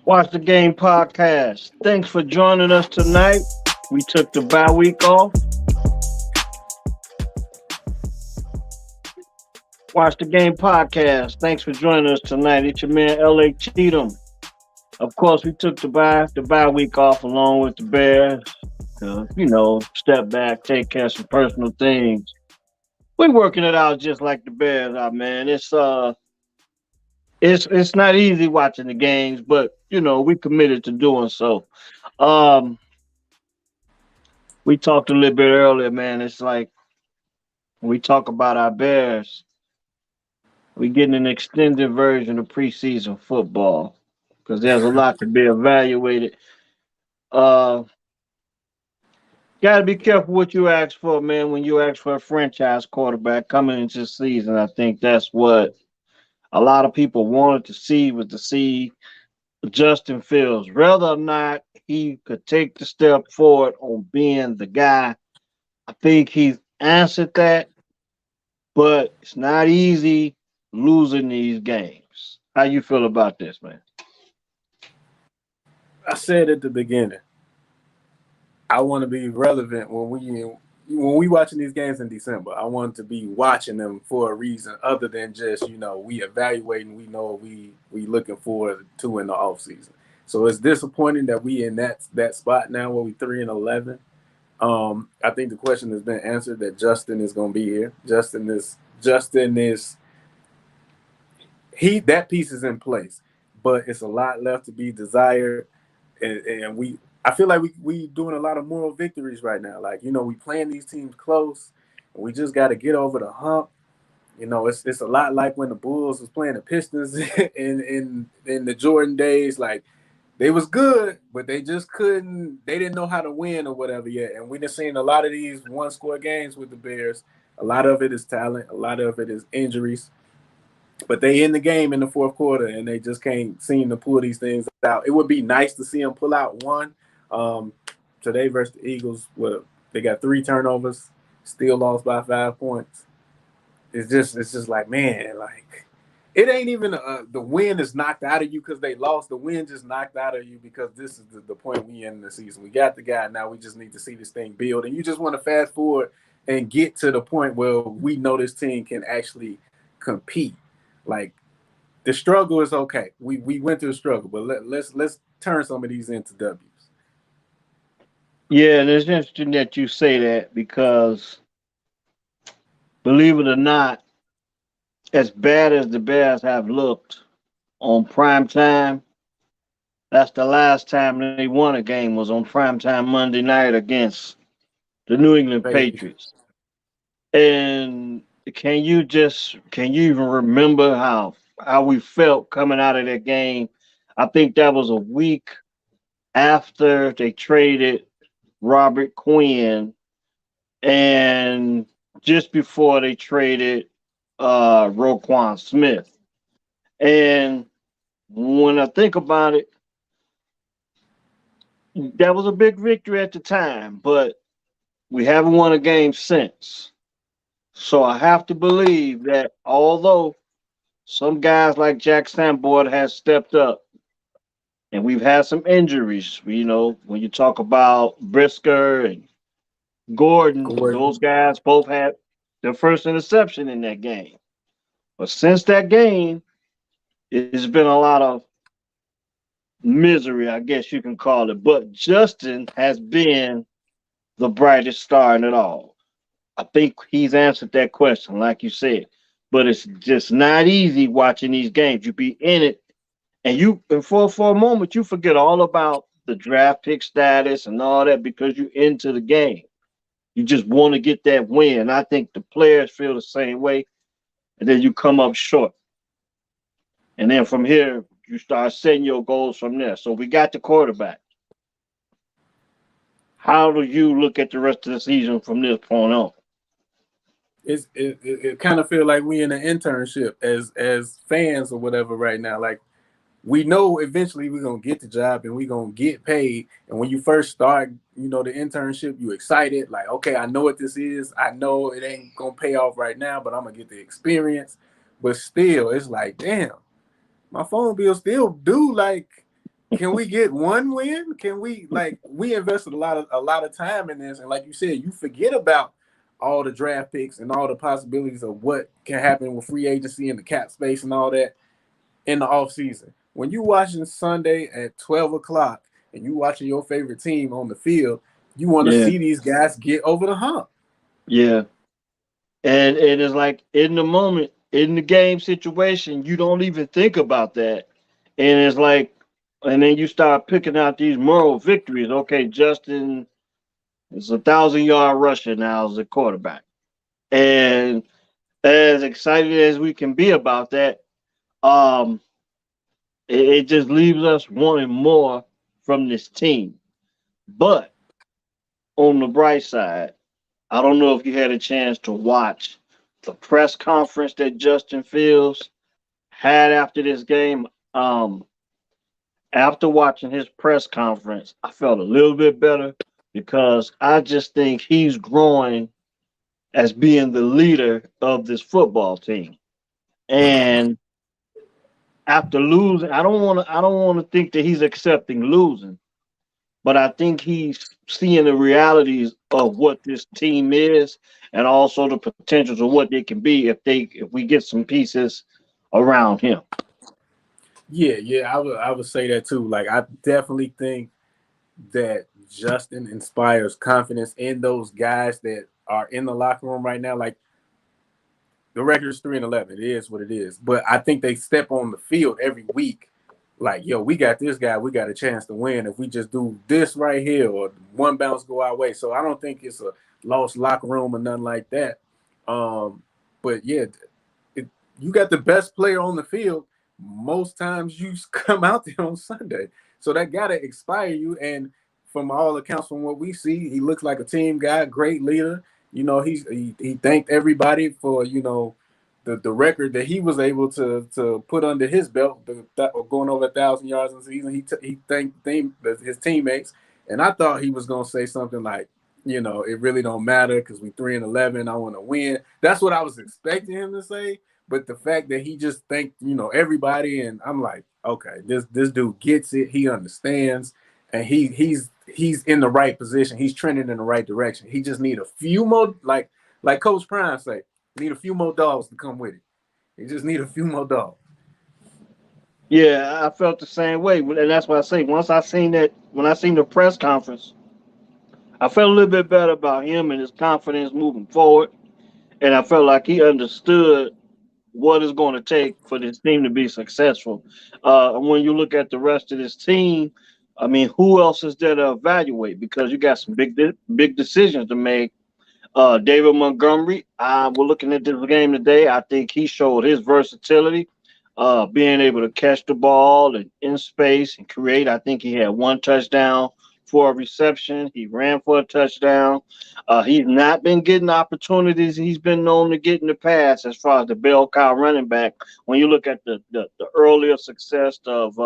Watch the Game podcast. Thanks for joining us tonight. We took the bye week off. Watch the Game podcast. Thanks for joining us tonight. It's your man L.A. Cheatham. Of course, we took the bye week off along with the Bears. Step back, take care of some personal things. We're working it out just like the Bears are, man. It's not easy watching the games, but we committed to doing so. Um, we talked a little bit earlier, man. It's like when we talk about our Bears, we getting an extended version of preseason football because there's a lot to be evaluated. Uh, Got to be careful what you ask for, man. When you ask for a franchise quarterback coming into the season, I think that's what a lot of people wanted to see was to see Justin Fields, whether or not he could take the step forward on being the guy. I think he's answered that, but it's not easy losing these games. How you feel about this, man? I said at the beginning, I want to be relevant when we watching these games in December. I want to be watching them for a reason other than just we evaluating. We know we looking forward to in the off season. So it's disappointing that we in that spot now where we 3-11. I think the question has been answered that Justin is going to be here. Justin is that piece is in place, but it's a lot left to be desired, and I feel like we doing a lot of moral victories right now. Like we playing these teams close, and we just got to get over the hump. It's a lot like when the Bulls was playing the Pistons in the Jordan days. Like they was good, but they just couldn't. They didn't know how to win or whatever yet. And we just seen a lot of these one-score games with the Bears. A lot of it is talent. A lot of it is injuries. But they in the game in the fourth quarter, and they just can't seem to pull these things out. It would be nice to see them pull out one. Today versus the Eagles, they got 3 turnovers, still lost by 5 points. It's just like, man, like it ain't even the win is knocked out of you because they lost. The win just knocked out of you because this is the point we in the season. We got the guy now. We just need to see this thing build, and you just want to fast forward and get to the point where we know this team can actually compete. Like the struggle is okay. We went through the struggle, but let's turn some of these into W's. Yeah, and it's interesting that you say that because believe it or not, as bad as the Bears have looked on prime time, that's the last time they won a game was on prime time Monday night against the New England Patriots. And can you even remember how we felt coming out of that game? I think that was a week after they traded Robert Quinn and just before they traded Roquan Smith. And when I think about it, that was a big victory at the time, but we haven't won a game since. So I have to believe that although some guys like Jack Sanborn has stepped up and we've had some injuries, when you talk about Brisker and Gordon, those guys both had their first interception in that game. But since that game, it's been a lot of misery, I guess you can call it. But Justin has been the brightest star in it all. I think he's answered that question, like you said. But it's just not easy watching these games. You be in it, and for a moment you forget all about the draft pick status and all that because you're into the game. You just want to get that win. I think the players feel the same way, and then you come up short. And then from here, you start setting your goals from there. So we got the quarterback. How do you look at the rest of the season from this point on? It kind of feel like we in an internship as fans or whatever right now. Like we know eventually we're gonna get the job and we're gonna get paid. And when you first start, the internship, you excited, like, okay, I know what this is. I know it ain't gonna pay off right now, but I'm gonna get the experience. But still, it's like, damn, my phone bill still due like can we get one win? Can we, like, we invested a lot of time in this, and like you said, you forget about all the draft picks and all the possibilities of what can happen with free agency and the cap space and all that in the off season. When you watching Sunday at 12 o'clock and you watching your favorite team on the field, you want to Yeah, see these guys get over the hump. yeah. And it's like in the moment, in the game situation, you don't even think about that. And it's like, and then you start picking out these moral victories. Okay, Justin is 1,000 yard rusher now as a quarterback. And as excited as we can be about that, um, it just leaves us wanting more from this team. But on the bright side, I don't know if you had a chance to watch the press conference that Justin Fields had after this game. After watching his press conference, I felt a little bit better because I just think he's growing as being the leader of this football team. And after losing, I don't want to think that he's accepting losing, but I think he's seeing the realities of what this team is and also the potentials of what they can be if we get some pieces around him. Yeah, I would say that too. Like, I definitely think that Justin inspires confidence in those guys that are in the locker room right now. Like, the record is 3-11. It is what it is. But I think they step on the field every week like, yo, we got this guy. We got a chance to win if we just do this right here or one bounce go our way. So I don't think it's a lost locker room or nothing like that. But yeah, it, you got the best player on the field. Most times you come out there on Sunday. So that got to inspire you. And from all accounts, from what we see, he looks like a team guy, great leader. He thanked everybody for, the record that he was able to put under his belt, going over 1,000 yards in the season. He thanked his teammates, and I thought he was gonna say something like, it really don't matter because we 3-11. I want to win. That's what I was expecting him to say. But the fact that he just thanked everybody, and I'm like, okay, this dude gets it. He understands, and he's in the right position. He's trending in the right direction. He just need a few more, like Coach Prime say. Need a few more dogs to come with it. You just need a few more dogs. Yeah, I felt the same way, and that's why I say once I seen that when I seen the press conference, I felt a little bit better about him and his confidence moving forward, and I felt like he understood what it's going to take for this team to be successful. And when you look at the rest of this team, I mean, who else is there to evaluate? Because you got some big decisions to make. David Montgomery, we're looking at this game today. I think he showed his versatility, being able to catch the ball and in space and create. I think he had one touchdown for a reception. He ran for a touchdown. He's not been getting opportunities he's been known to get in the past as far as the bell cow running back. When you look at the earlier success of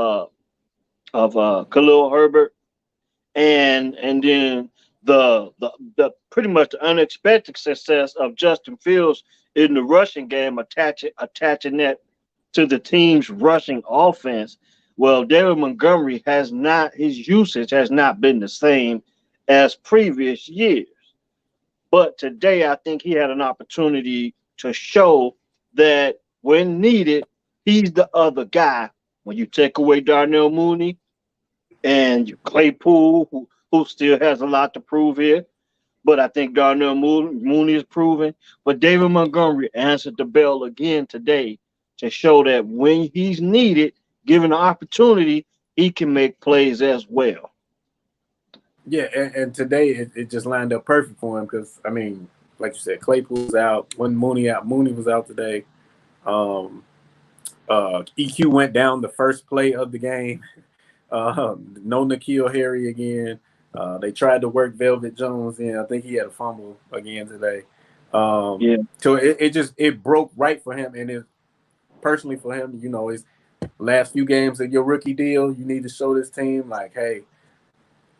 Khalil Herbert and then the pretty much the unexpected success of Justin Fields in the rushing game, attaching that to the team's rushing offense. Well, David Montgomery has not his usage has not been the same as previous years. But today I think he had an opportunity to show that when needed, he's the other guy. When you take away Darnell Mooney, and Claypool, who still has a lot to prove here. But I think Darnell Mooney is proven. But David Montgomery answered the bell again today to show that when he's needed, given the opportunity, he can make plays as well. Yeah, and today it just lined up perfect for him because, I mean, like you said, Claypool's out. When Mooney out, Mooney was out today. Um, EQ went down the first play of the game. No N'Keal Harry again. They tried to work Velvet Jones in. I think he had a fumble again today. Yeah, So it broke right for him, and it personally for him, his last few games of your rookie deal, you need to show this team like, hey,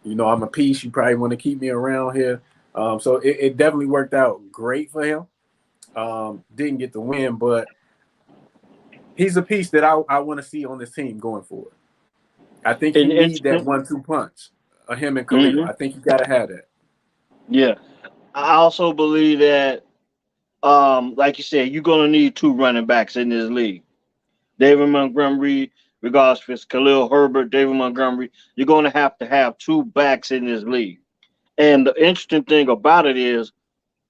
I'm a piece. You probably want to keep me around here. So it definitely worked out great for him. Didn't get the win, but he's a piece that I want to see on this team going forward. I think he And need that interesting. 1-2 punch of him and Khalil. Hmm. I think you gotta have that. Yeah. I also believe that, like you said, you're gonna need two running backs in this league. David Montgomery, regardless if it's Khalil Herbert, David Montgomery, you're gonna have two backs in this league. And the interesting thing about it is,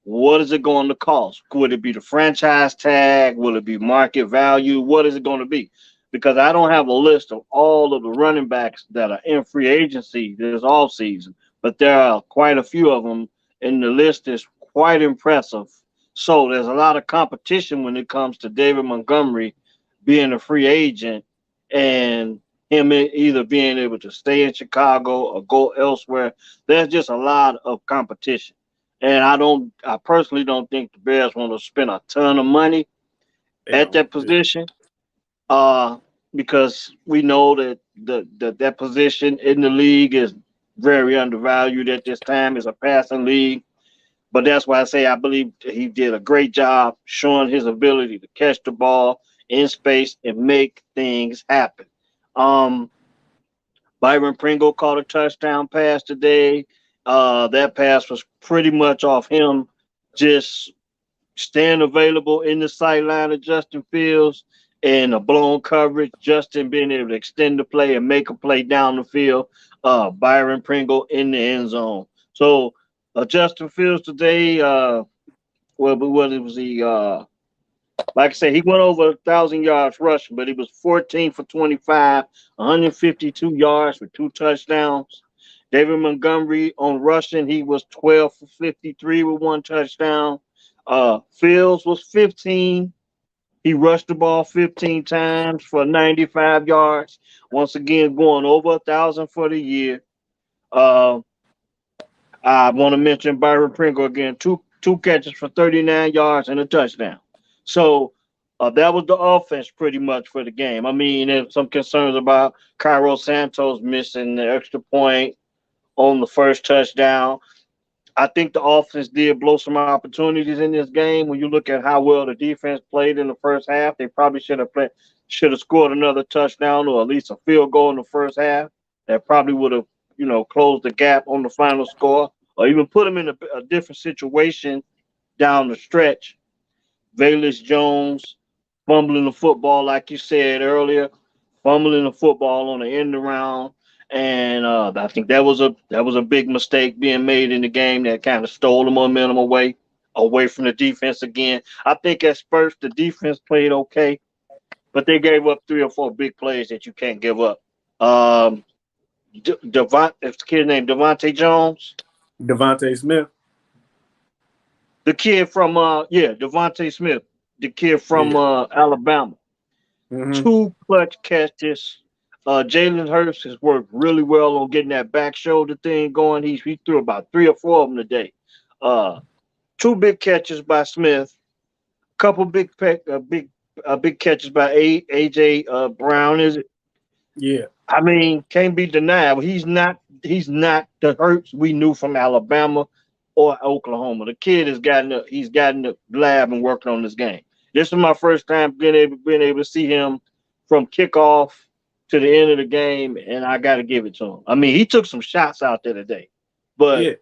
what is it going to cost? Would it be the franchise tag? Will it be market value? What is it going to be? Because I don't have a list of all of the running backs that are in free agency this off season, but there are quite a few of them, and the list is quite impressive. So there's a lot of competition when it comes to David Montgomery being a free agent and him either being able to stay in Chicago or go elsewhere. There's just a lot of competition. And I personally don't think the Bears want to spend a ton of money They at don't. that position, uh, because we know that that position in the league is very undervalued at this time. It's a passing league, but that's why I say I believe he did a great job showing his ability to catch the ball in space and make things happen. Um, Byron Pringle caught a touchdown pass today. That pass was pretty much off him just staying available in the sideline of Justin Fields and a blown coverage. Justin being able to extend the play and make a play down the field. Byron Pringle in the end zone. So Justin Fields today, well, but what it was he? Like I said, he went over 1,000 yards rushing, but he was 14 for 25, 152 yards with two touchdowns. David Montgomery on rushing, he was 12 for 53 with one touchdown. Fields was 15. He rushed the ball 15 times for 95 yards. Once again, going over 1,000 for the year. Uh, I want to mention Byron Pringle again, two catches for 39 yards and a touchdown. So that was the offense pretty much for the game. I mean, there's some concerns about Cairo Santos missing the extra point on the first touchdown. I think the offense did blow some opportunities in this game. When you look at how well the defense played in the first half, they probably should have scored another touchdown or at least a field goal in the first half. That probably would have, closed the gap on the final score, or even put them in a different situation down the stretch. Valus Jones fumbling the football, like you said earlier, fumbling the football on the end around, and I think that was a big mistake being made in the game that kind of stole the momentum away from the defense again. I think at first the defense played okay, but they gave up three or four big plays that you can't give up. Um, if the kid named Devontae Jones, Devontae Smith. the kid from Devontae Smith, the kid from Yeah. Alabama. Hmm. Two clutch catches. Jalen Hurts has worked really well on getting that back shoulder thing going. He threw about three or four of them today. Uh, Two big catches by Smith. Couple big catches by AJ Brown. Is it? Yeah. I mean, can't be denied. He's not the Hurts we knew from Alabama or Oklahoma. The kid he's gotten the lab and working on this game. This is my first time being able to see him from kickoff to the end of the game, and I got to give it to him. I mean, he took some shots out there today, but Yeah.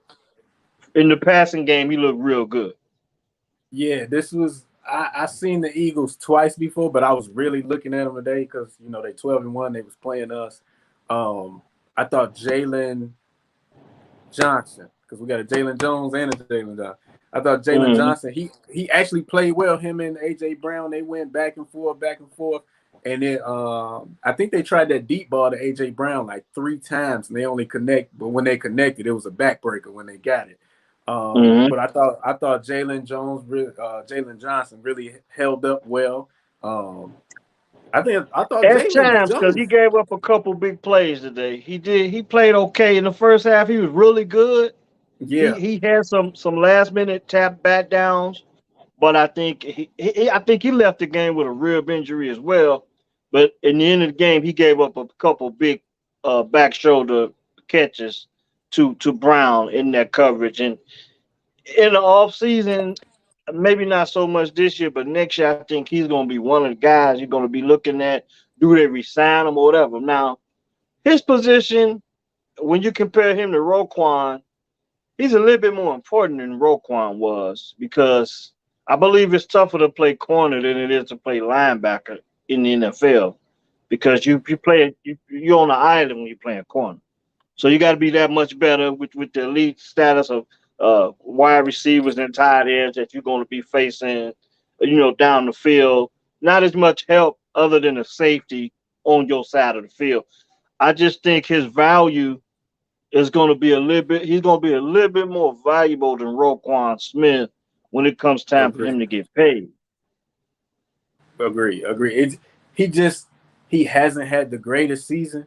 in the passing game, he looked real good. Yeah. This was I seen the Eagles twice before, but I was really looking at them today because they 12-1. They was playing us. Um, I thought Jalen Johnson, because we got a Jalen Jones and a Jalen Johnson. I thought Jalen Hmm. Johnson, he actually played well. Him and AJ Brown, they went back and forth. And then I think they tried that deep ball to AJ Brown like three times and they only connect, but when they connected, it was a backbreaker when they got it. Hmm. But I thought Jalen Johnson really held up well. Um, I thought At Jalen times, because he Jones, gave up a couple big plays today. He did. He played okay in the first half. He was really good. He yeah, he had some last minute tap back downs, but I think he left the game with a rib injury as well. But in the end of the game, he gave up a couple big back shoulder catches to Brown in that coverage. And in the off season, maybe not so much this year, but next year I think he's going to be one of the guys you're going to be looking at. Do they resign him or whatever? Now his position, when you compare him to Roquan, he's a little bit more important than Roquan was because I believe it's tougher to play corner than it is to play linebacker in the NFL because you're on the island when you're playing corner. So you got to be that much better with the elite status of wide receivers and tight ends that you're going to be facing, down the field. Not as much help other than a safety on your side of the field. I just think his value is going to be a little bit. He's going to be a little bit more valuable than Roquan Smith when it comes time for Agree. him to get paid. Agree. He just he hasn't had the greatest season.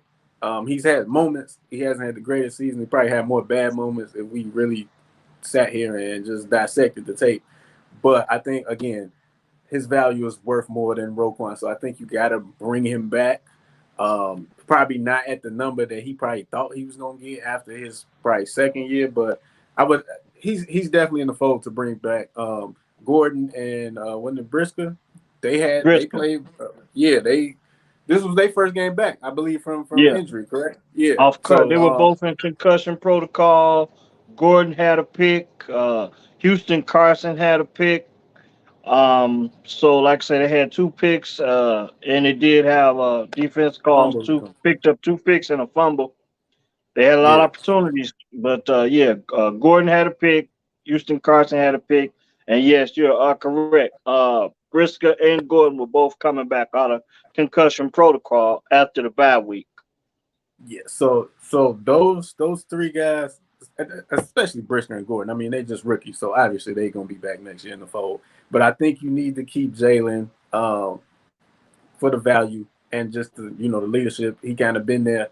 He's had moments. He hasn't had the greatest season. He probably had more bad moments if we really sat here and just dissected the tape. But I think again, his value is worth more than Roquan. So I think you got to bring him back. Probably not at the number that he probably thought he was going to get after his probably second year, but I would. He's definitely in the fold to bring back Gordon and when the Brisker. They Briscoe, played. Yeah, they. This was their first game back, I believe, from yeah, injury. Correct. Yeah. off cut. They So were both in concussion protocol. Gordon had a pick. Houston Carson had a pick. So like I said, they had two picks, and they did have defense calls fumble two recovery. picked up two picks and a fumble. They had a lot of Yeah. opportunities, but yeah, Gordon had a pick, Houston Carson had a pick, and yes, you're correct. Brisker and Gordon were both coming back out of concussion protocol after the bye week. Yeah, so those three guys, especially Brisker and Gordon. I mean, they just rookies, so obviously they're gonna be back next year in the fold. But I think you need to keep Jalen for the value and just the the leadership. He kind of been there.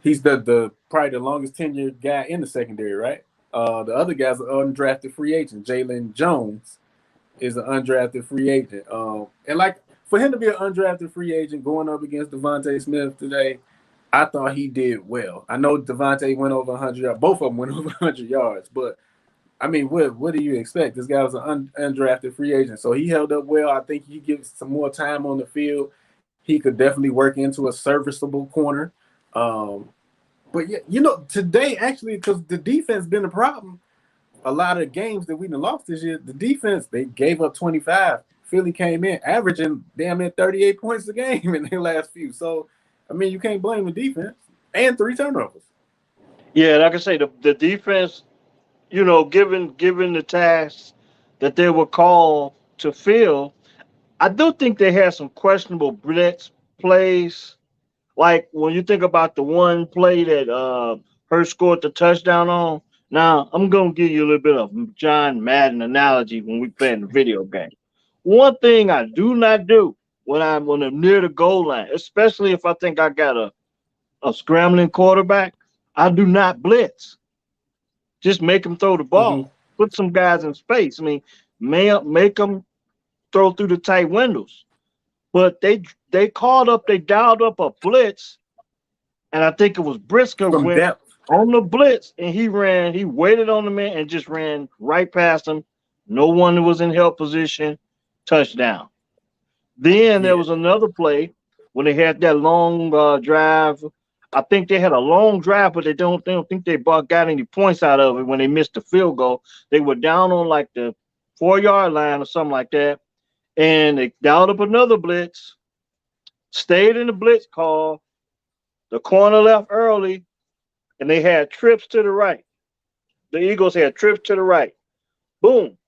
He's the probably the longest tenured guy in the secondary, right? The other guys are undrafted free agent. Jalen Jones is an undrafted free agent. And like for him to be an undrafted free agent going up against Devontae Smith today, I thought he did well. I know Devontae went over 100 yards. Both of them went over 100 yards. But, I mean, what do you expect? This guy was an undrafted free agent. So he held up well. I think he gives some more time on the field. He could definitely work into a serviceable corner. Um, but, yeah, today, actually, because the defense been a problem, a lot of games that we done lost this year, the defense, they gave up 25. Philly came in averaging damn near 38 points a game in their last few. So, I mean, you can't blame the defense. And three turnovers. Yeah, like I say, the defense, given the tasks that they were called to fill, I do think they had some questionable blitz plays. Like when you think about the one play that Hurst scored the touchdown on. Now I'm gonna give you a little bit of John Madden analogy when we play in the video game. One thing I do not do when I'm near the goal line, especially if I think I got a scrambling quarterback, I do not blitz. Just make them throw the Mm-hmm. ball. Put some guys in space. I mean, make them throw through the tight windows. But they dialed up a blitz, and I think it was Brisker From went depth. on the blitz, and he waited on the man and just ran right past him. No one was in help position, touchdown. Then there Yeah. was another play when they had that long drive. I think they had a long drive, but they don't think got any points out of it when they missed the field goal. They were down on like the 4 yard line or something like that, and they dialed up another blitz, stayed in the blitz call. The corner left early, and they had trips to the right. The Eagles had trips to the right. Boom.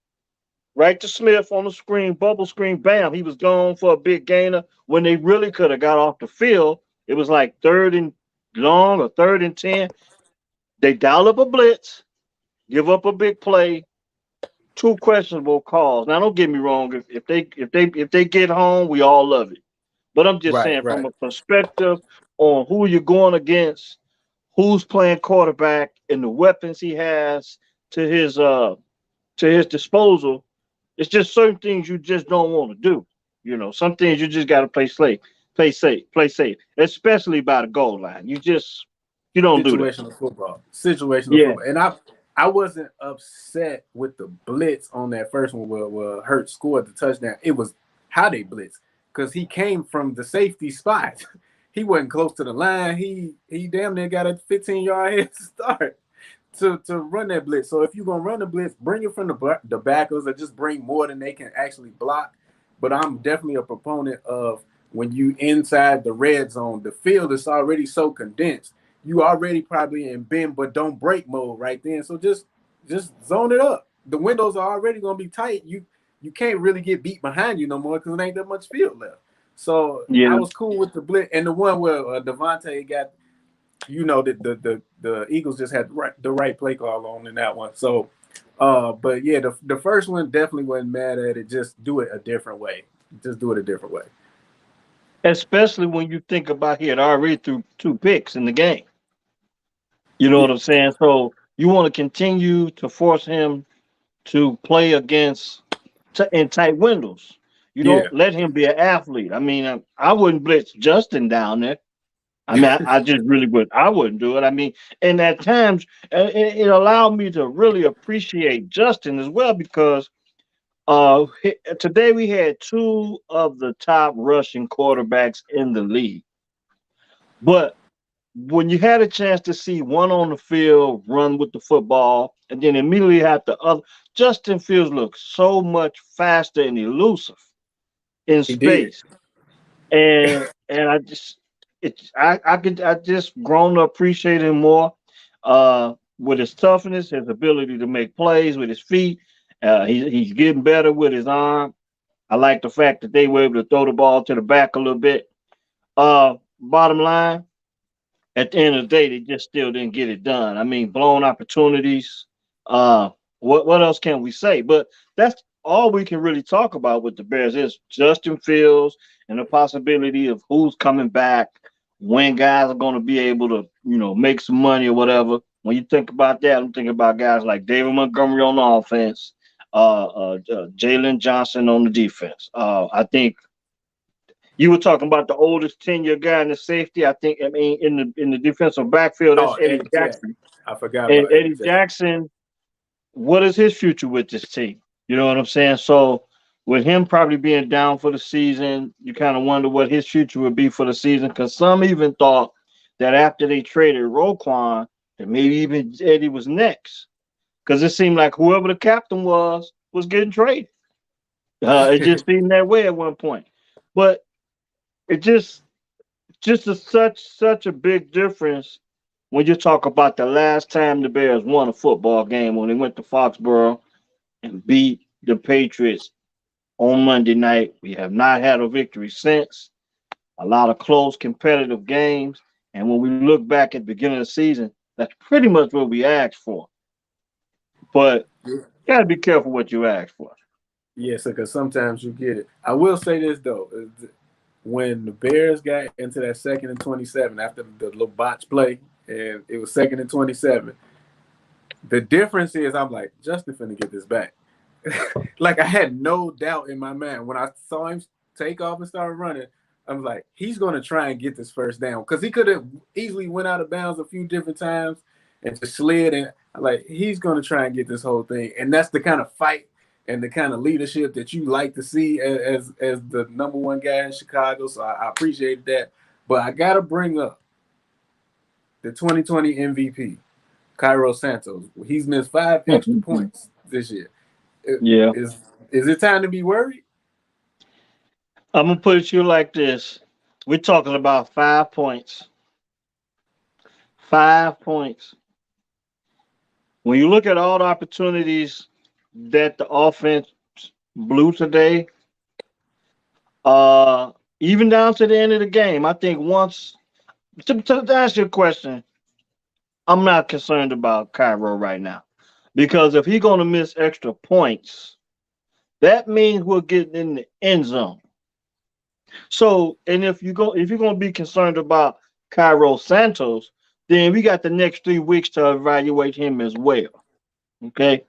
Right to Smith on the screen, bubble screen, bam. He was gone for a big gainer when they really could have got off the field. It was like third and long or third and 10. They dial up a blitz, give up a big play, two questionable calls. Now don't get me wrong, if they get home, we all love it. But I'm just Right, saying from right. a perspective on who you're going against, who's playing quarterback, and the weapons he has to his uh to his disposal. It's just certain things you just don't want to do. Some things you just got to play safe, especially by the goal line. You don't do that. Situational football. Situational Yeah, football. And I wasn't upset with the blitz on that first one where Hurt scored the touchdown. It was how they blitz because he came from the safety spot. he wasn't close to the line. He damn near got a 15-yard head start to run that blitz. So if you're gonna run the blitz, bring it from the backers, or just bring more than they can actually block. But I'm definitely a proponent of when you inside the red zone, the field is already so condensed. You already probably in bend but don't break mode right then. So just zone it up. The windows are already gonna be tight. You can't really get beat behind you no more because there ain't that much field left. So I Yeah. was cool with the blitz and the one where Devontae got, the Eagles just had the right play call on in that one. So, but yeah, the first one definitely wasn't mad at it. Just do it a different way. Just do it a different way. Especially when you think about he had already threw 2 picks in the game. You know Yeah, what I'm saying? So you want to continue to force him to play against in tight windows. You yeah. don't let him be an athlete. I mean, I wouldn't blitz Justin down there. I mean, I just really would. I wouldn't do it. I mean, and at times it allowed me to really appreciate Justin as well because today we had 2 of the top rushing quarterbacks in the league. But when you had a chance to see one on the field run with the football and then immediately have the other, Justin Fields looks so much faster and elusive in He did. space. And I just I just grown to appreciate him more with his toughness, his ability to make plays with his feet. He's getting better with his arm. I like the fact that they were able to throw the ball to the back a little bit. Bottom line, at the end of the day, they just still didn't get it done. I mean, blown opportunities. Uh, what else can we say? But that's all we can really talk about with the Bears is Justin Fields and the possibility of who's coming back, when guys are going to be able to, make some money or whatever. When you think about that, I'm thinking about guys like David Montgomery on the offense, Jalen Johnson on the defense. I think you were talking about the oldest 10-year guy in the safety. I mean, in the defensive backfield, that's Oh, Eddie Eddie Jack. Jackson. I forgot And about Eddie Eddie Jack. Jackson, what is his future with this team? You know what I'm saying? So with him probably being down for the season, you kind of wonder what his future would be for the season. Because some even thought that after they traded Roquan, that maybe even Eddie was next. Because it seemed like whoever the captain was getting traded. It just seemed that way at one point. But it just a, such a big difference when you talk about the last time the Bears won a football game when they went to Foxborough and beat the Patriots on Monday night. We have not had a victory since. A lot of close competitive games. And when we look back at the beginning of the season, that's pretty much what we asked for. But you gotta be careful what you ask for. Yes, because sometimes you get it. I will say this though, when the Bears got into that 2nd and 27 after the little botch play, and it was 2nd and 27, the difference is I'm like, Justin finna get this back. Like I had no doubt in my mind when I saw him take off and start running. I was like, he's gonna try and get this first down because he could have easily went out of bounds a few different times and just slid. And I'm like, he's gonna try and get this whole thing. And that's the kind of fight and the kind of leadership that you like to see as the number one guy in Chicago. So I appreciate that. But I gotta bring up the 2020 MVP, Cairo Santos. He's missed 5 extra points this year. Yeah. Is it time to be worried? I'm gonna put it to you like this. We're talking about 5 points. 5 points. When you look at all the opportunities that the offense blew today, even down to the end of the game, I think once to answer your question, I'm not concerned about Cairo right now. Because if he's gonna miss extra points, that means we're getting in the end zone. So, and if you're gonna be concerned about Cairo Santos, then we got the next 3 weeks to evaluate him as well. Okay.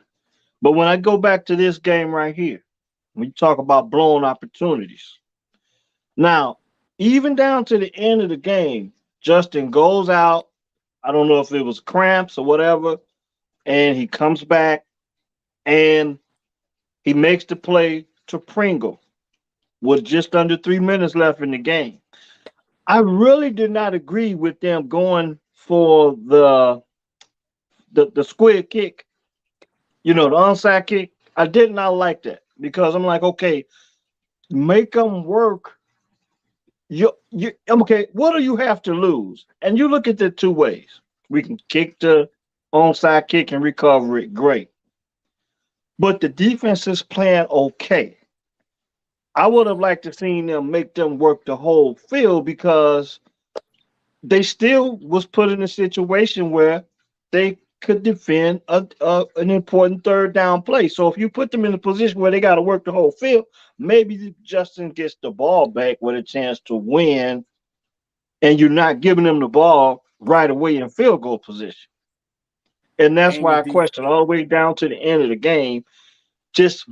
But when I go back to this game right here, when you talk about blown opportunities, now, even down to the end of the game, Justin goes out. I don't know if it was cramps or whatever, and he comes back and he makes the play to Pringle with just under 3 minutes left in the game. I really did not agree with them going for the squid kick, the onside kick. I did not like that because I'm like, okay, make them work. You okay? What do you have to lose? And you look at it two ways. We can kick the onside kick and recover it, great. But the defense is playing okay. I would have liked to seen them make them work the whole field because they still was put in a situation where they could defend an important third down play. So if you put them in a position where they got to work the whole field, maybe Justin gets the ball back with a chance to win, and you're not giving them the ball right away in field goal position. And that's And why your I defense. question all the way down to the end of the game. Just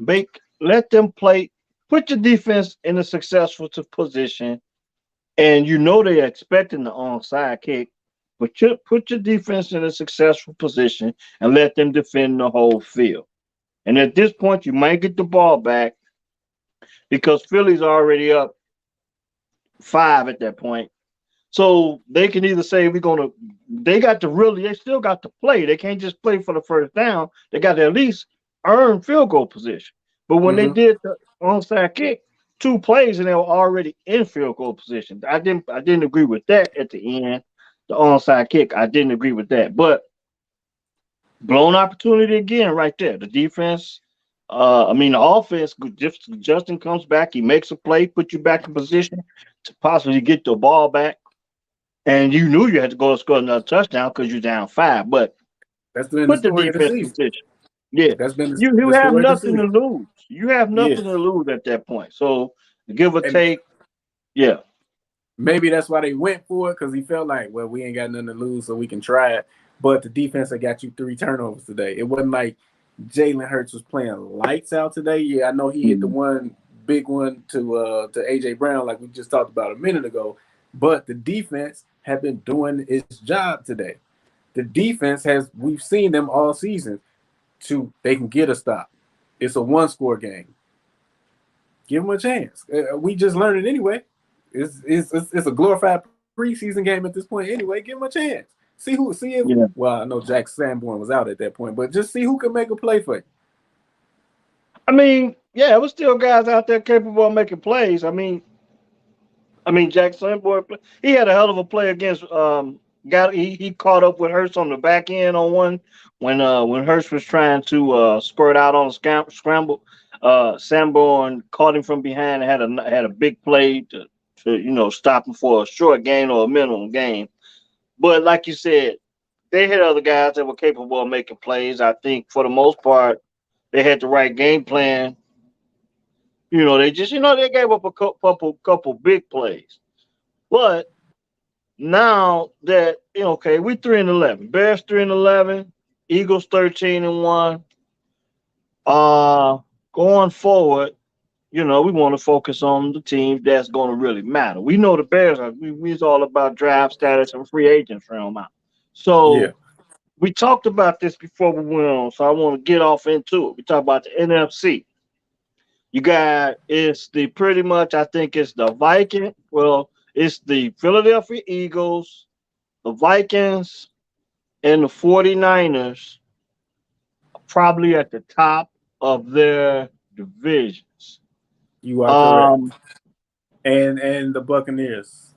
let them play, put your defense in a successful position, and they're expecting the onside kick, but put your defense in a successful position and let them defend the whole field. And at this point, you might get the ball back because Philly's already up 5 at that point. So they can either say they still got to play. They can't just play for the first down. They got to at least earn field goal position. But when they Mm-hmm. did the onside kick, 2 plays and they were already in field goal position. I didn't agree with that at the end. The onside kick, I didn't agree with that. But blown opportunity again right there. The defense, the offense. Justin comes back, he makes a play, put you back in position to possibly get the ball back, and you knew you had to go and score another touchdown because you're down 5. But That's been the put the story of the defense in season. position. Yeah, That's been you the have story of the nothing to season. lose. You have Yeah, nothing to lose at that point. So give or and take, yeah, maybe that's why they went for it because he felt like, well, we ain't got nothing to lose, so we can try it. But the defense had got you 3 turnovers today. It wasn't like Jalen Hurts was playing lights out today. Yeah, I know he hit the mm, one big one to AJ Brown like we just talked about a minute ago. But the defense had been doing its job today. The defense has we've seen them all season they can get a stop. It's a 1-score game. Give them a chance. We just learned it anyway. It's a glorified preseason game at this point anyway. Give them a chance. See if yeah. well, I know Jack Sanborn was out at that point, but just see who can make a play for you. Yeah, it was still guys out there capable of making plays. Jackson boy, he had a hell of a play against got he caught up with Hurst on the back end on one when Hurst was trying to spurt out on a scramble. Sanborn caught him from behind and had a big play to stop him for a short gain or a minimum gain. But like you said, they had other guys that were capable of making plays. I think for the most part, they had the right game plan. They just they gave up a couple big plays. But now that okay, we 3-11. Bears 3-11. Eagles 13-1. Uh, Going forward, we want to focus on the teams that's going to really matter. We know the Bears are. We's all about draft status and free agents from out. Yeah, So we talked about this before we went on. So I want to get off into it. We talked about the NFC. You got it's the pretty much. I think it's the Viking. Well, it's the Philadelphia Eagles, the Vikings, and the 49ers probably at the top of their divisions. you are correct. Um, And the Buccaneers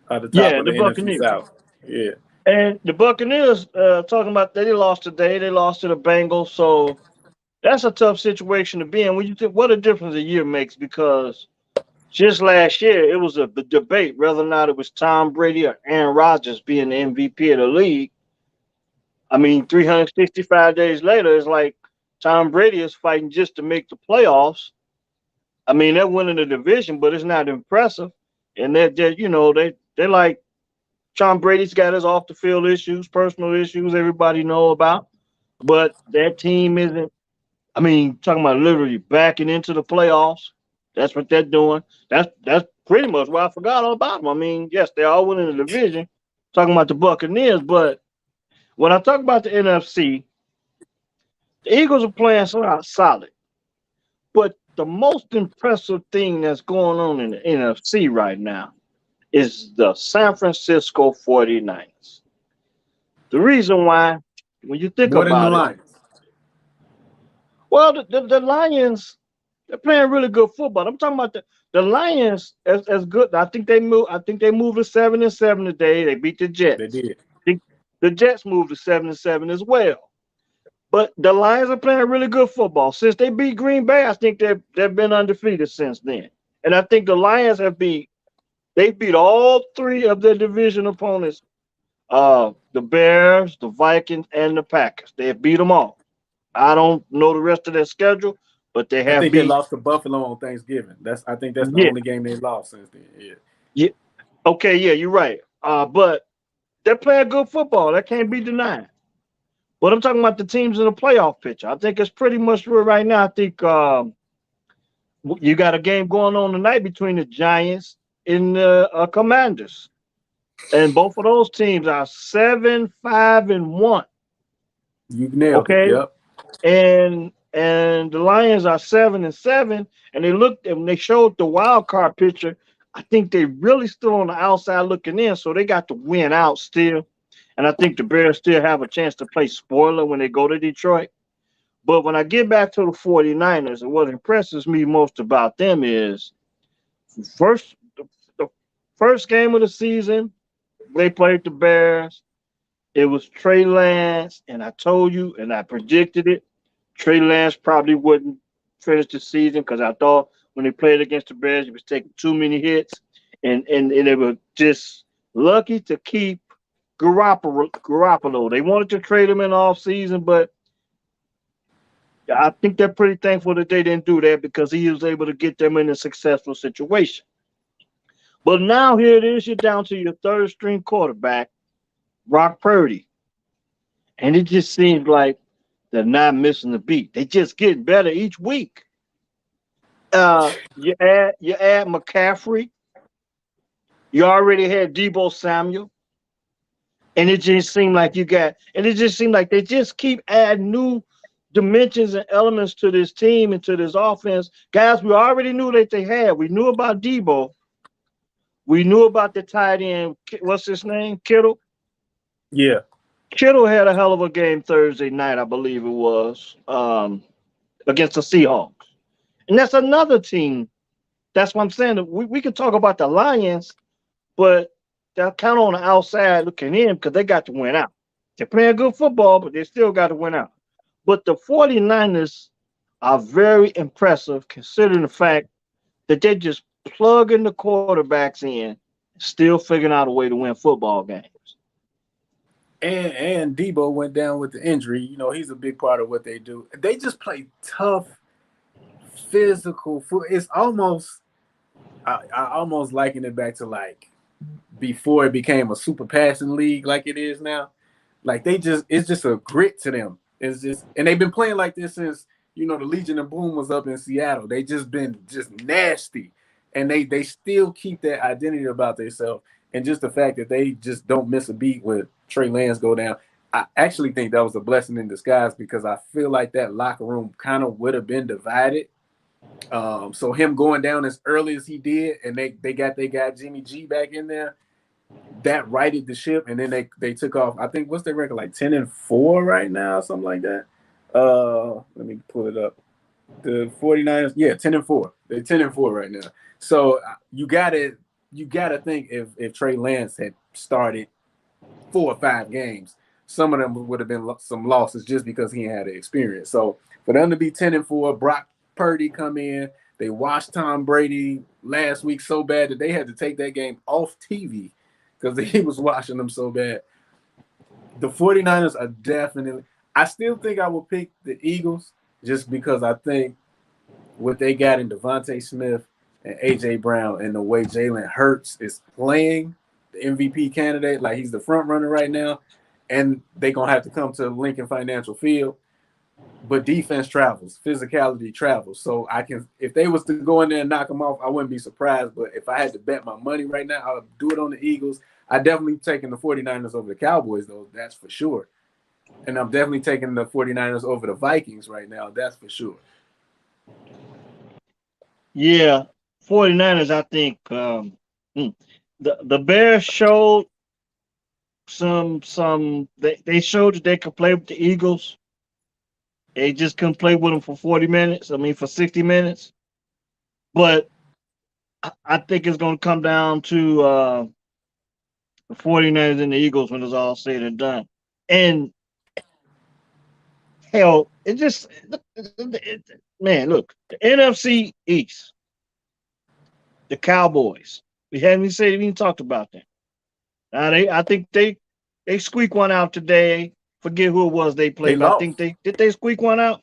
are the top yeah, of the the NFC Buccaneers. South. Yeah, And the Buccaneers, talking about they lost today, they lost to the Bengals, so that's a tough situation to be in. When you think what a difference a year makes, because just last year it was a debate whether or not it was Tom Brady or Aaron Rodgers being the MVP of the league. 365 days later, it's like Tom Brady is fighting just to make the playoffs. They're winning the division, but it's not impressive. And they're like Tom Brady's got his off the field issues, personal issues everybody know about. But that team isn't. Talking about literally backing into the playoffs. That's what they're doing. That's pretty much why I forgot all about them. Yes, they're all winning the division. Talking about the Buccaneers, but when I talk about the NFC, the Eagles are playing solid. But the most impressive thing that's going on in the NFC right now is the San Francisco 49ers. The reason why, when you think More than the about it, Lions. well, the Lions, they're playing really good football. I'm talking about the Lions as good. I think they moved to 7-7 today. They beat the They Jets. did. I think the Jets moved to 7-7 as well. But the Lions are playing really good football. Since they beat Green Bay, I think they've been undefeated since then. And I think the Lions they beat all three of their division opponents, the Bears, the Vikings, and the Packers. They have beat them all. I don't know the rest of their schedule, but they I have think they beat. lost to Buffalo on Thanksgiving. I think that's the Yeah, only game they lost since then. Yeah. yeah. Okay, yeah, you're right. But they're playing good football. That can't be denied. But I'm talking about the teams in the playoff picture. I think it's pretty much real right now. I think you got a game going on tonight between the Giants and the Commanders, and both of those teams are 7-5-1. You nailed it. Okay, Yep. and the Lions are 7-7, and they looked and they showed the wild card picture. I think they really still on the outside looking in, so they got to win out still. And I think the Bears still have a chance to play spoiler when they go to Detroit. But when I get back to the 49ers, and what impresses me most about them is first the first game of the season, they played the Bears. It was Trey Lance, and I told you, and I predicted it. Trey Lance probably wouldn't finish the season because I thought when they played against the Bears, he was taking too many hits, and they were just lucky to keep Garoppolo. They wanted to trade him in off season, but I think they're pretty thankful that they didn't do that because he was able to get them in a successful situation. But now here it is, you're down to your third string quarterback, Brock Purdy. And it just seems like they're not missing the beat. They just getting better each week. You add McCaffrey. You already had Debo Samuel, and it just seemed like they just keep adding new dimensions and elements to this team and to this offense. Guys, we already knew that they had. We knew about Debo. We knew about the tight end. What's his name? Kittle. Yeah. Kittle had a hell of a game Thursday night, I believe it was, against the Seahawks. And that's another team. That's what I'm saying. We can talk about the Lions, but they're kind of on the outside looking in because they got to win out. They're playing good football, but they still got to win out. But the 49ers are very impressive considering the fact that they're just plugging the quarterbacks in, still figuring out a way to win football games. And Debo went down with the injury. You know, he's a big part of what they do. They just play tough, physical foot. It's almost I almost liken it back to like before it became a super passing league like it is now. Like it's just a grit to them. It's just, and they've been playing like this since the Legion of Boom was up in Seattle. They just been just nasty, and they still keep that identity about themselves. And just the fact that they just don't miss a beat with Trey Lance go down, I actually think that was a blessing in disguise because I feel like that locker room kind of would have been divided. So him going down as early as he did, and they got Jimmy G back in there, that righted the ship, and then they took off. I think what's their record, like 10-4 right now, something like that. Let me pull it up. The 49ers, yeah, 10-4. They're 10-4 right now. So you gotta think if Trey Lance had started 4 or 5 games, some of them would have been some losses just because he had the experience. So for them to be 10-4, Brock Purdy come in. They watched Tom Brady last week so bad that they had to take that game off TV because he was watching them so bad. The 49ers are definitely – I still think I will pick the Eagles just because I think what they got in Devontae Smith and A.J. Brown and the way Jalen Hurts is playing, the MVP candidate, like he's the front runner right now, and they're going to have to come to Lincoln Financial Field. But defense travels, physicality travels. So if they was to go in there and knock them off, I wouldn't be surprised. But if I had to bet my money right now, I would do it on the Eagles. I definitely taking the 49ers over the Cowboys, though. That's for sure. And I'm definitely taking the 49ers over the Vikings right now. That's for sure. Yeah, 49ers, I think, the Bears showed they showed that they could play with the Eagles. They just couldn't play with them for 40 minutes. I mean, for 60 minutes. But I think it's going to come down to the 49ers and the Eagles when it's all said and done. And hell, man, look, the NFC East, the Cowboys. We haven't even talked about them. Now I think they squeak one out today. Forget who it was they They played, but I think lost. they squeak one out.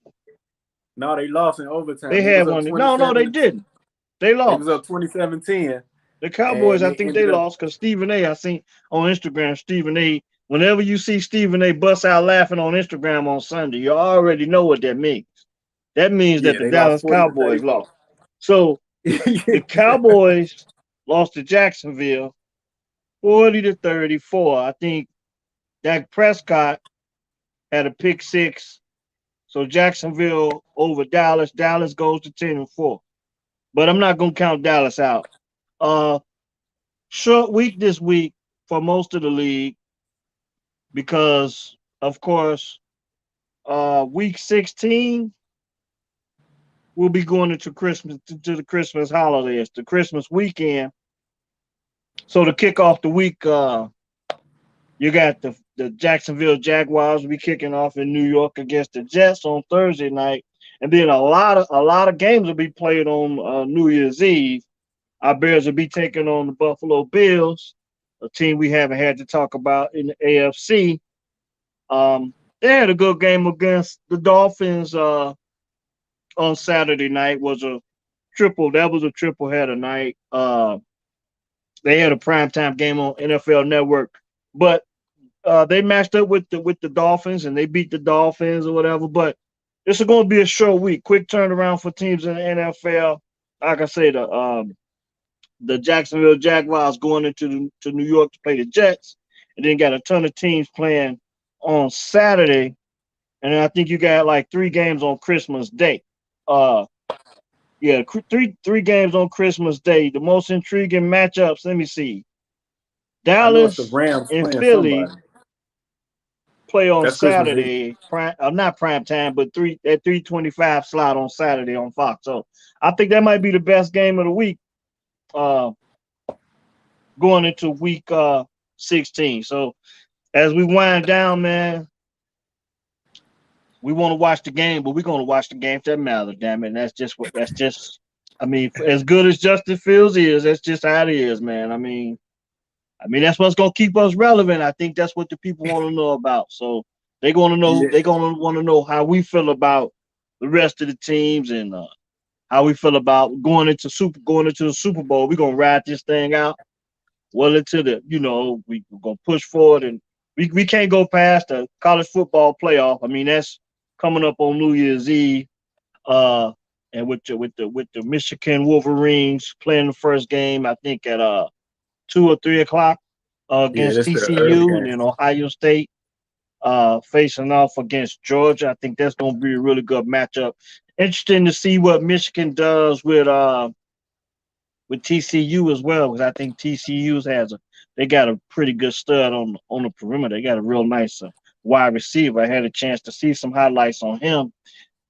No, they lost in They overtime. They had was up one. No, they 27 didn't. They They was lost. up 27-10, The Cowboys, and I they think they ended up. lost because Stephen A. I seen on Instagram. Stephen A. Whenever you see Stephen A. bust out laughing on Instagram on Sunday, you already know what that means. That means that Yeah, the they lost Dallas 40 to Cowboys 34. lost. So the Cowboys lost to Jacksonville 40-34. I think Dak Prescott had a pick six. So Jacksonville over Dallas. Dallas goes to 10-4. But I'm not gonna count Dallas out. Uh Short week this week for most of the league because of course week 16 we'll be going into Christmas to the Christmas holidays, the Christmas weekend. So to kick off the week, you got the Jacksonville Jaguars will be kicking off in New York against the Jets on Thursday night, and then a lot of games will be played on New Year's Eve. Our Bears will be taking on the Buffalo Bills, a team we haven't had to talk about in the AFC. They had a good game against the Dolphins on Saturday night. Was a triple. That was a triple header night. They had a primetime game on NFL Network, but they matched up with the Dolphins and they beat the Dolphins or whatever. But this is going to be a short week. Quick turnaround for teams in the NFL. Like I say, the Jacksonville Jaguars going to New York to play the Jets, and then got a ton of teams playing on Saturday, and I think you got like three games on Christmas Day. Uh, yeah, three games on Christmas Day. The most intriguing matchups. Let me see. I know it's the Dallas Rams and playing Philly somebody. play on That's Christmas Eve. Saturday. Not prime time, but 3:25 slot on Saturday on Fox. So I think that might be the best game of the week. Uh, Going into week 16. So as we wind down, man, we want to watch the game, but we're going to watch the games that matter. Damn it, and that's just what. That's just. I mean, as good as Justin Fields is, that's just how it is, man. I mean that's what's going to keep us relevant. I think that's what the people want to know about. So they're going to know. Yeah, They're going to want to know how we feel about the rest of the teams and how we feel about going into the Super Bowl. We're going to ride this thing out well into we're gonna push forward and we can't go past the college football playoff. I mean that's coming up on New Year's Eve. Uh and with the Michigan Wolverines playing the first game, I think at 2 or 3 o'clock yeah, against that's the early TCU, and game. then Ohio State facing off against Georgia. I think that's gonna be a really good matchup. Interesting to see what Michigan does with TCU as well, because I think they got a pretty good stud on the perimeter. They got a real nice wide receiver. I had a chance to see some highlights on him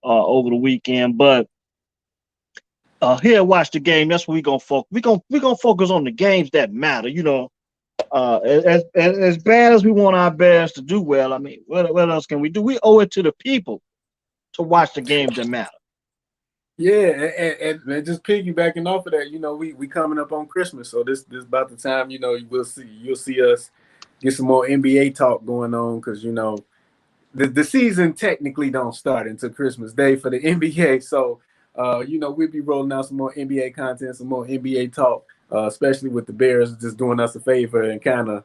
over the weekend, but here watch the game. That's what we gonna focus. We gonna focus on the games that matter. As bad as we want our Bears to do well, I mean, what else can we do? We owe it to the people to watch the games that matter. Yeah, and just piggybacking off of that, we coming up on Christmas, so this about the time you'll see us get some more NBA talk going on because the season technically don't start until Christmas Day for the NBA. So, we'll be rolling out some more NBA content, some more NBA talk, especially with the Bears just doing us a favor and kind of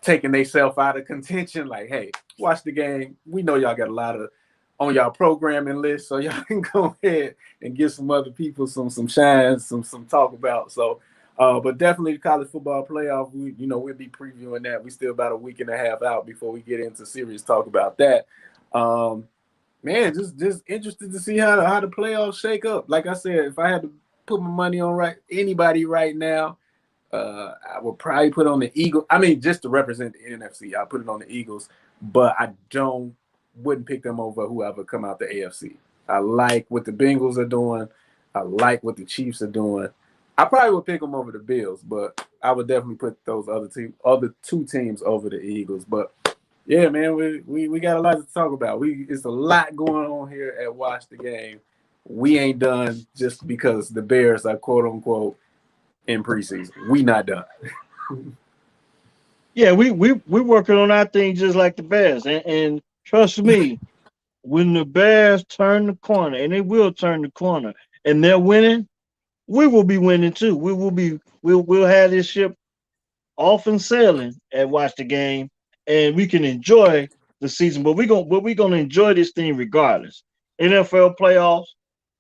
taking themselves out of contention. Like, hey, watch the game. We know y'all got a lot of on y'all programming list, so y'all can go ahead and give some other people some shine, some talk about. So, but definitely the college football playoff. We'll be previewing that. We still about a week and a half out before we get into serious talk about that. Man, just interested to see how the playoffs shake up. Like I said, if I had to put my money on anybody right now, I would probably put on the Eagles. I mean, just to represent the NFC, I'll put it on the Eagles, but I don't wouldn't pick them over whoever come out the AFC. I like what the Bengals are doing. I like what the Chiefs are doing. I probably would pick them over the Bills, but I would definitely put those other two teams over the Eagles. But yeah, man, we got a lot to talk about. It's a lot going on here at Watch the Game. We ain't done just because the Bears are quote unquote in preseason. We not done. Yeah, we working on our thing just like the Bears, and trust me, when the Bears turn the corner, and they will turn the corner, and they're winning, we will be winning too. We'll have this ship off and sailing and watch the game, and we can enjoy the season. But we gonna enjoy this thing regardless. NFL playoffs,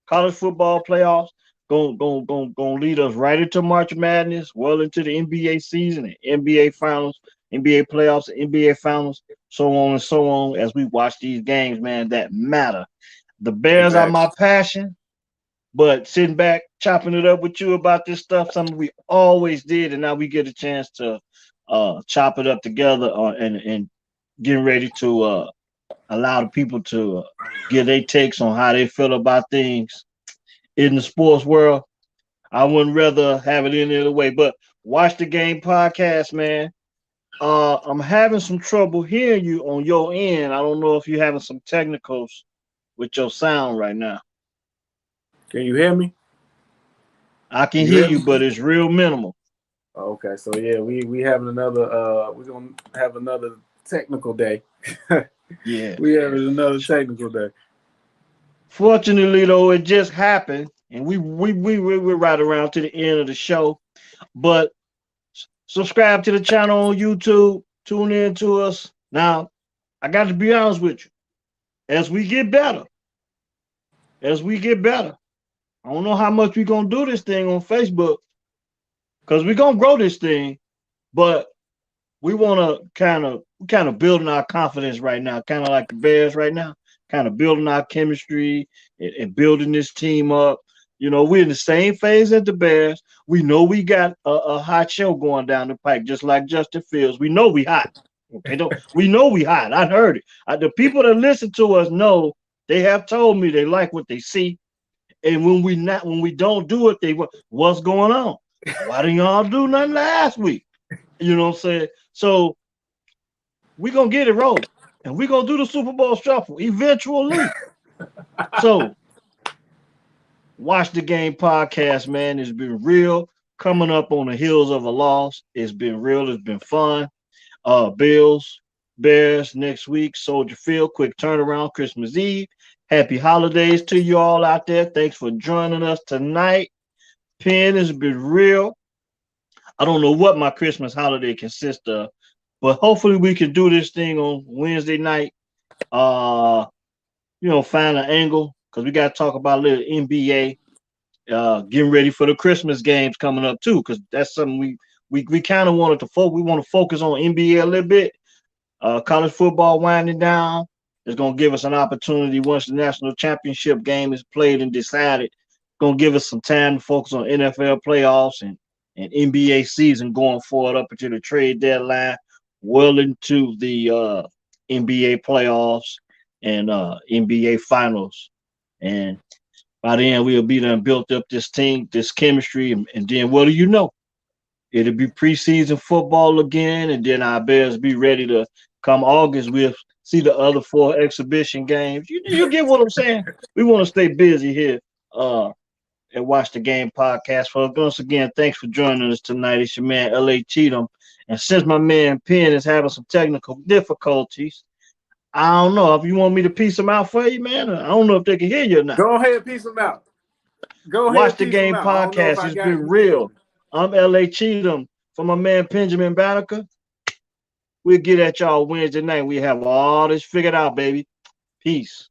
college football playoffs, going lead us right into March Madness, well into the NBA season, and NBA finals, NBA playoffs, NBA finals, so on and so on. As we watch these games, man, that matter. The Bears are Exactly. my passion. But sitting back, chopping it up with you about this stuff, something we always did, and now we get a chance to chop it up together and getting ready to allow the people to give their takes on how they feel about things in the sports world. I wouldn't rather have it any other way. But watch the game podcast, man. I'm having some trouble hearing you on your end. I don't know if you're having some technicals with your sound right now. Can you hear me? I can You hear hear you, me? but it's real minimal. Okay, so yeah, we having another we're gonna have another technical day. Yeah. We having another technical day. Fortunately, though, it just happened, and we're right around to the end of the show. But subscribe to the channel on YouTube. Tune in to us. Now, I got to be honest with you. As we get better, as we get better, I don't know how much we're gonna do this thing on Facebook because we're gonna grow this thing, but we want to kind of building our confidence right now, kind of like the Bears right now, kind of building our chemistry and building this team up. You know, we're in the same phase as the Bears. We know we got a hot show going down the pike, just like Justin Fields. We know we hot. Okay, don't we know we hot? I heard it. The people that listen to us know they have told me they like what they see, and when we don't do it, what's going on? Why didn't y'all do nothing last week? You know what I'm saying? So we're gonna get it rolling. And we're gonna do the Super Bowl shuffle eventually. So watch the game podcast, man. It's been real. Coming up on the heels of a loss. It's been real, it's been fun. Bills, Bears next week, Soldier Field, quick turnaround, Christmas Eve. Happy holidays to you all out there. Thanks for joining us tonight. Penn has been real. I don't know what my Christmas holiday consists of, but hopefully we can do this thing on Wednesday night. Uh, find an angle because we got to talk about a little NBA. Getting ready for the Christmas games coming up too, because that's something we kind of wanted to focus. We want to focus on NBA a little bit. College football winding down is going to give us an opportunity once the national championship game is played and decided. Going to give us some time to focus on NFL playoffs and NBA season going forward up until the trade deadline, well into the NBA playoffs and NBA finals. And by then, we'll be done built up this team, this chemistry, and then what do you know? It'll be preseason football again, and then our Bears be ready to come August. We'll see the other four exhibition games. You get what I'm saying? We want to stay busy here and watch the game podcast. So once again, thanks for joining us tonight. It's your man L.A. Cheatham, and since my man Penn is having some technical difficulties, I don't know if you want me to piece them out for you, man. I don't know if they can hear you or not. Go ahead, piece them out. Go Watch ahead, the piece them game out. I don't know if podcast. I It's got been it. You can hear real. me. I'm L.A. Cheatham for my man Benjamin Banneker. We'll get at y'all Wednesday night. We have all this figured out, baby. Peace.